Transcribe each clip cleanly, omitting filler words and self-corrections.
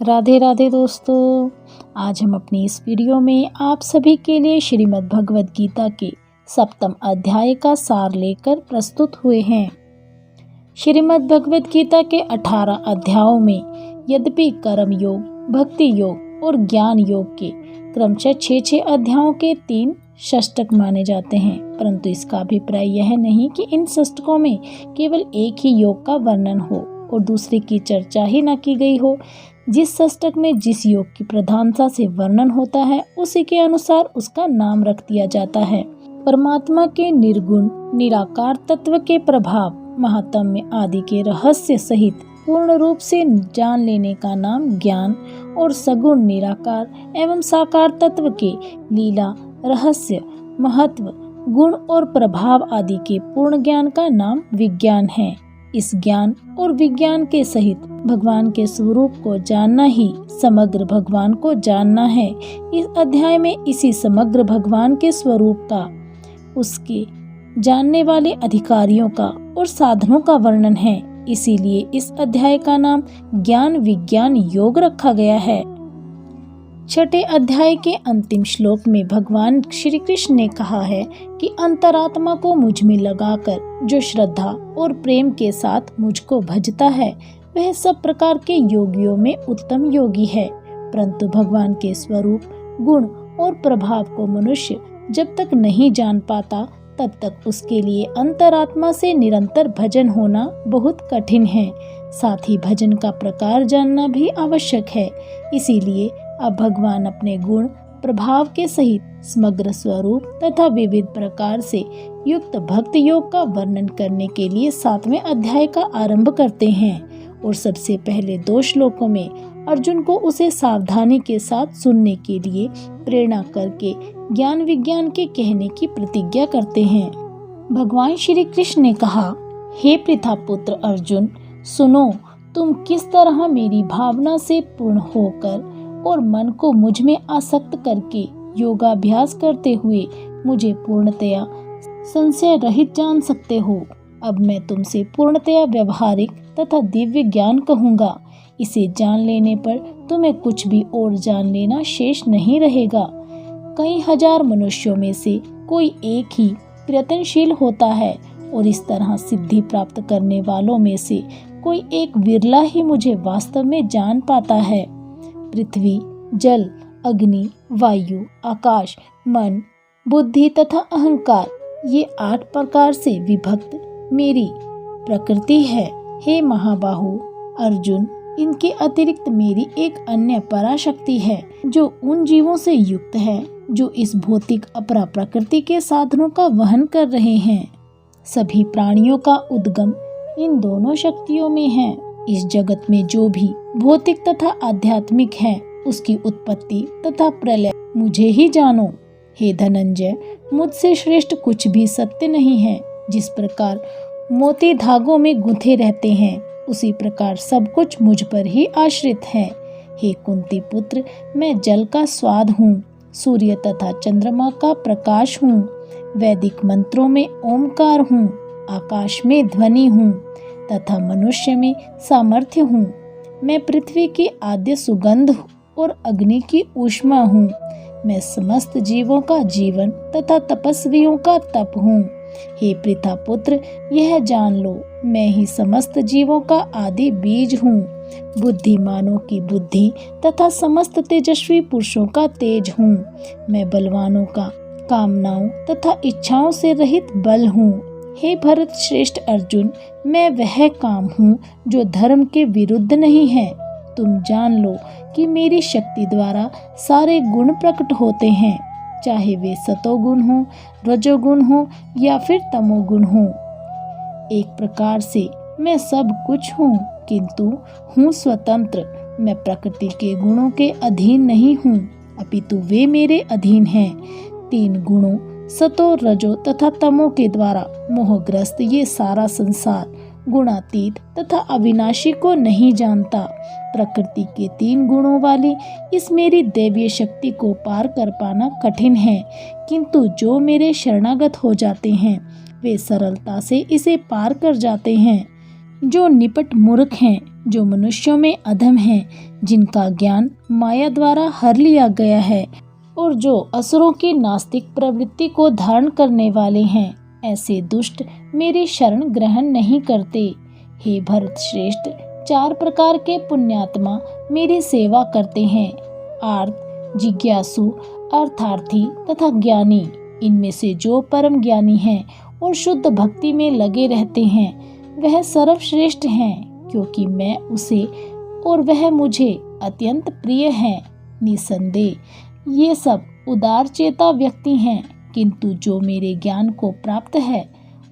राधे राधे दोस्तों। आज हम अपनी इस वीडियो में आप सभी के लिए श्रीमद् भगवद गीता के 7वें अध्याय का सार लेकर प्रस्तुत हुए हैं। श्रीमद् भगवद गीता के 18 अध्यायों में यद्यपि कर्म योग, भक्ति योग और ज्ञान योग के क्रमशः 6 अध्यायों के 3 षष्टक माने जाते हैं, परंतु इसका अभिप्राय यह नहीं कि इन षष्टकों में केवल एक ही योग का वर्णन हो और दूसरे की चर्चा ही न की गई हो। जिस षष्टक में जिस योग की प्रधानता से वर्णन होता है, उसी के अनुसार उसका नाम रख दिया जाता है। परमात्मा के निर्गुण निराकार तत्व के प्रभाव, महात्म्य आदि के रहस्य सहित पूर्ण रूप से जान लेने का नाम ज्ञान और सगुण निराकार एवं साकार तत्व के लीला, रहस्य, महत्व, गुण और प्रभाव आदि के पूर्ण ज्ञान का नाम विज्ञान है। इस ज्ञान और विज्ञान के सहित भगवान के स्वरूप को जानना ही समग्र भगवान को जानना है। इस अध्याय में इसी समग्र भगवान के स्वरूप का, उसके जानने वाले अधिकारियों का और साधनों का वर्णन है। इसीलिए इस अध्याय का नाम ज्ञान विज्ञान योग रखा गया है। 6 अध्याय के अंतिम श्लोक में भगवान श्री कृष्ण ने कहा है कि अंतरात्मा को मुझ में लगाकर जो श्रद्धा और प्रेम के साथ मुझको भजता है, वह सब प्रकार के योगियों में उत्तम योगी है। परंतु भगवान के स्वरूप, गुण और प्रभाव को मनुष्य जब तक नहीं जान पाता, तब तक उसके लिए अंतरात्मा से निरंतर भजन होना बहुत कठिन है। साथ ही भजन का प्रकार जानना भी आवश्यक है। इसीलिए अब भगवान अपने गुण प्रभाव के सहित समग्र स्वरूप तथा विविध प्रकार से युक्त भक्त योग का वर्णन करने के लिए 7वें अध्याय का आरंभ करते हैं और सबसे पहले 2 श्लोकों में अर्जुन को उसे सावधानी के साथ सुनने के लिए प्रेरणा करके ज्ञान विज्ञान के कहने की प्रतिज्ञा करते हैं। भगवान श्री कृष्ण ने कहा, हे पृथा पुत्र अर्जुन, सुनो, तुम किस तरह मेरी भावना से पूर्ण होकर और मन को मुझ में आसक्त करके योगाभ्यास करते हुए मुझे पूर्णतया संशय रहित जान सकते हो। अब मैं तुमसे पूर्णतया व्यवहारिक तथा दिव्य ज्ञान कहूँगा। इसे जान लेने पर तुम्हें कुछ भी और जान लेना शेष नहीं रहेगा। कई हजार मनुष्यों में से कोई एक ही प्रयत्नशील होता है और इस तरह सिद्धि प्राप्त करने वालों में से कोई एक विरला ही मुझे वास्तव में जान पाता है। पृथ्वी, जल, अग्नि, वायु, आकाश, मन, बुद्धि तथा अहंकार, ये 8 प्रकार से विभक्त मेरी प्रकृति है। हे महाबाहु अर्जुन, इनके अतिरिक्त मेरी एक अन्य पराशक्ति है जो उन जीवों से युक्त है जो इस भौतिक अपरा प्रकृति के साधनों का वहन कर रहे हैं। सभी प्राणियों का उद्गम इन दोनों शक्तियों में है। इस जगत में जो भी भौतिक तथा आध्यात्मिक है, उसकी उत्पत्ति तथा प्रलय मुझे ही जानो। हे धनंजय, मुझसे श्रेष्ठ कुछ भी सत्य नहीं है। जिस प्रकार मोती धागों में गुंथे रहते हैं, उसी प्रकार सब कुछ मुझ पर ही आश्रित है। हे कुंती पुत्र, मैं जल का स्वाद हूँ, सूर्य तथा चंद्रमा का प्रकाश हूँ, वैदिक मंत्रों में ओमकार हूँ, आकाश में ध्वनि हूँ तथा मनुष्य में सामर्थ्य हूँ। मैं पृथ्वी की आद्य सुगंध और अग्नि की ऊष्मा हूँ। मैं समस्त जीवों का जीवन तथा तपस्वियों का तप हूँ। हे पृथा पुत्र, यह जान लो, मैं ही समस्त जीवों का आदि बीज हूँ, बुद्धिमानों की बुद्धि तथा समस्त तेजस्वी पुरुषों का तेज हूँ। मैं बलवानों का कामनाओं तथा इच्छाओं से रहित बल हूँ। हे भरत श्रेष्ठ अर्जुन, मैं वह काम हूँ जो धर्म के विरुद्ध नहीं है। तुम जान लो कि मेरी शक्ति द्वारा सारे गुण प्रकट होते हैं, चाहे वे सतोगुण हो, रजोगुण हो या फिर तमोगुण हो। एक प्रकार से मैं सब कुछ हूँ, किंतु हूँ स्वतंत्र। मैं प्रकृति के गुणों के अधीन नहीं हूँ, अपितु वे मेरे अधीन हैं। 3 गुणों सतो, रजो तथा तमो के द्वारा मोहग्रस्त ये सारा संसार गुणातीत तथा अविनाशी को नहीं जानता। प्रकृति के 3 गुणों वाली इस मेरी दैवीय शक्ति को पार कर पाना कठिन है, किंतु जो मेरे शरणागत हो जाते हैं, वे सरलता से इसे पार कर जाते हैं। जो निपट मूर्ख हैं जो मनुष्यों में अधम हैं, जिनका ज्ञान माया द्वारा हर लिया गया है और जो असुरों की नास्तिक प्रवृत्ति को धारण करने वाले हैं, ऐसे दुष्ट मेरी शरण ग्रहण नहीं करते। हे भरत श्रेष्ठ, 4 प्रकार के पुण्यात्मा मेरी सेवा करते हैं, आर्त, जिज्ञासु, अर्थार्थी तथा ज्ञानी। इनमें से जो परम ज्ञानी हैं और शुद्ध भक्ति में लगे रहते हैं, वह सर्वश्रेष्ठ हैं, क्योंकि मैं उसे और वह मुझे अत्यंत प्रिय है। निसंदेह ये सब उदार चेता व्यक्ति हैं, किंतु जो मेरे ज्ञान को प्राप्त है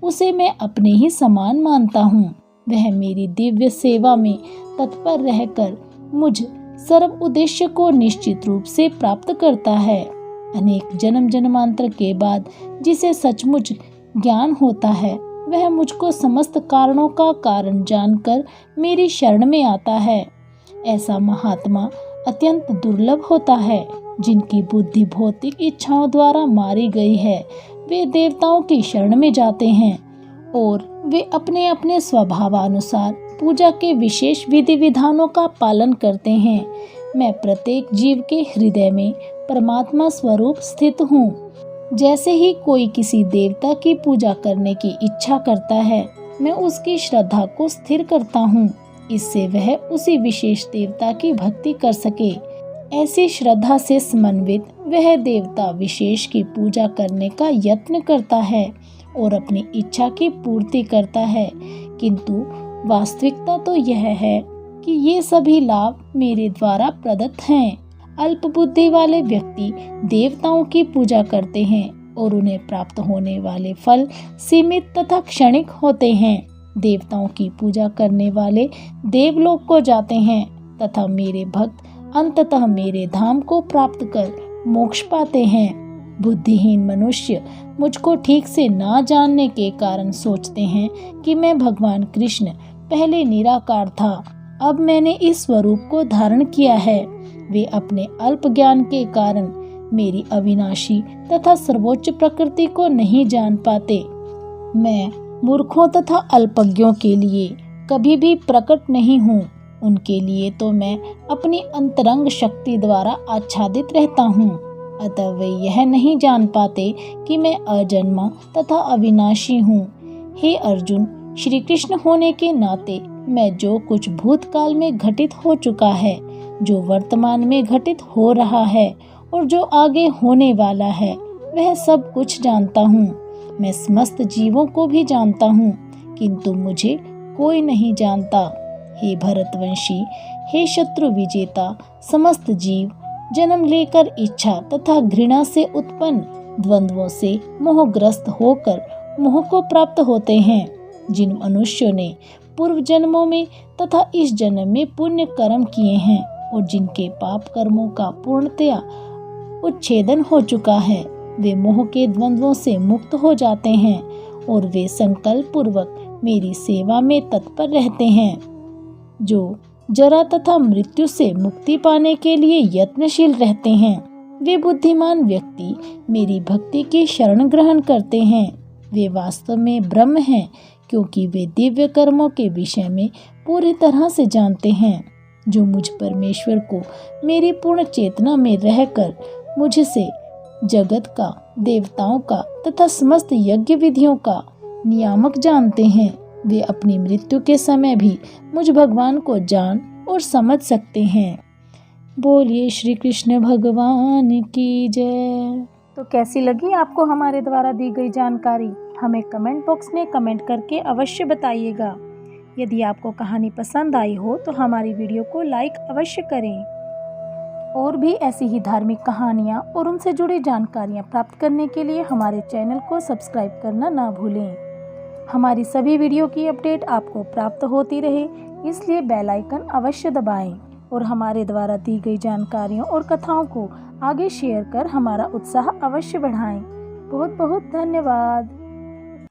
उसे मैं अपने ही समान मानता हूँ। वह मेरी दिव्य सेवा में तत्पर रहकर मुझ सर्व उद्देश्य को निश्चित रूप से प्राप्त करता है। अनेक जन्म जन्मांतर के बाद जिसे सचमुच ज्ञान होता है, वह मुझको समस्त कारणों का कारण जानकर मेरी शरण में आता है। ऐसा महात्मा अत्यंत दुर्लभ होता है। जिनकी बुद्धि भौतिक इच्छाओं द्वारा मारी गई है, वे देवताओं की शरण में जाते हैं और वे अपने अपने स्वभावानुसार पूजा के विशेष विधि विधानों का पालन करते हैं। मैं प्रत्येक जीव के हृदय में परमात्मा स्वरूप स्थित हूँ। जैसे ही कोई किसी देवता की पूजा करने की इच्छा करता है, मैं उसकी श्रद्धा को स्थिर करता हूँ, इससे वह उसी विशेष देवता की भक्ति कर सके। ऐसी श्रद्धा से समन्वित वह देवता विशेष की पूजा करने का यत्न करता है और अपनी इच्छा की पूर्ति करता है, किंतु वास्तविकता तो यह है कि ये सभी लाभ मेरे द्वारा प्रदत्त हैं। अल्प बुद्धि वाले व्यक्ति देवताओं की पूजा करते हैं और उन्हें प्राप्त होने वाले फल सीमित तथा क्षणिक होते हैं। देवताओं की पूजा करने वाले देवलोक को जाते हैं तथा मेरे भक्त अंततः मेरे धाम को प्राप्त कर मोक्ष पाते हैं। बुद्धिहीन मनुष्य मुझको ठीक से ना जानने के कारण सोचते हैं कि मैं भगवान कृष्ण पहले निराकार था, अब मैंने इस स्वरूप को धारण किया है। वे अपने अल्प ज्ञान के कारण मेरी अविनाशी तथा सर्वोच्च प्रकृति को नहीं जान पाते। मैं मूर्खों तथा अल्पज्ञों के लिए कभी भी प्रकट नहीं हूँ। उनके लिए तो मैं अपनी अंतरंग शक्ति द्वारा आच्छादित रहता हूँ, अतः वे यह नहीं जान पाते कि मैं अजन्मा तथा अविनाशी हूँ। हे अर्जुन, श्री कृष्ण होने के नाते मैं जो कुछ भूतकाल में घटित हो चुका है, जो वर्तमान में घटित हो रहा है और जो आगे होने वाला है, वह सब कुछ जानता हूँ। मैं समस्त जीवों को भी जानता हूँ, किंतु मुझे कोई नहीं जानता। हे भरतवंशी, हे शत्रु विजेता, समस्त जीव जन्म लेकर इच्छा तथा घृणा से उत्पन्न द्वंद्वों से मोहग्रस्त होकर मोह को प्राप्त होते हैं। जिन मनुष्यों ने पूर्व जन्मों में तथा इस जन्म में पुण्य कर्म किए हैं और जिनके पाप कर्मों का पूर्णतया उच्छेदन हो चुका है, वे मोह के द्वंद्वों से मुक्त हो जाते हैं और वे संकल्प पूर्वक मेरी सेवा में तत्पर रहते हैं। जो जरा तथा मृत्यु से मुक्ति पाने के लिए यत्नशील रहते हैं, वे बुद्धिमान व्यक्ति मेरी भक्ति की शरण ग्रहण करते हैं। वे वास्तव में ब्रह्म हैं, क्योंकि वे दिव्य कर्मों के विषय में पूरी तरह से जानते हैं। जो मुझ परमेश्वर को मेरी पूर्ण चेतना में रहकर मुझसे जगत का, देवताओं का तथा समस्त यज्ञ विधियों का नियामक जानते हैं, वे अपनी मृत्यु के समय भी मुझ भगवान को जान और समझ सकते हैं। बोलिए श्री कृष्ण भगवान की जय। तो कैसी लगी आपको हमारे द्वारा दी गई जानकारी? हमें कमेंट बॉक्स में कमेंट करके अवश्य बताइएगा। यदि आपको कहानी पसंद आई हो तो हमारी वीडियो को लाइक अवश्य करें। और भी ऐसी ही धार्मिक कहानियाँ और उनसे जुड़ी जानकारियाँ प्राप्त करने के लिए हमारे चैनल को सब्सक्राइब करना ना भूलें। हमारी सभी वीडियो की अपडेट आपको प्राप्त होती रहे, इसलिए बेल आइकन अवश्य दबाएं और हमारे द्वारा दी गई जानकारियों और कथाओं को आगे शेयर कर हमारा उत्साह अवश्य बढ़ाएं। बहुत बहुत धन्यवाद।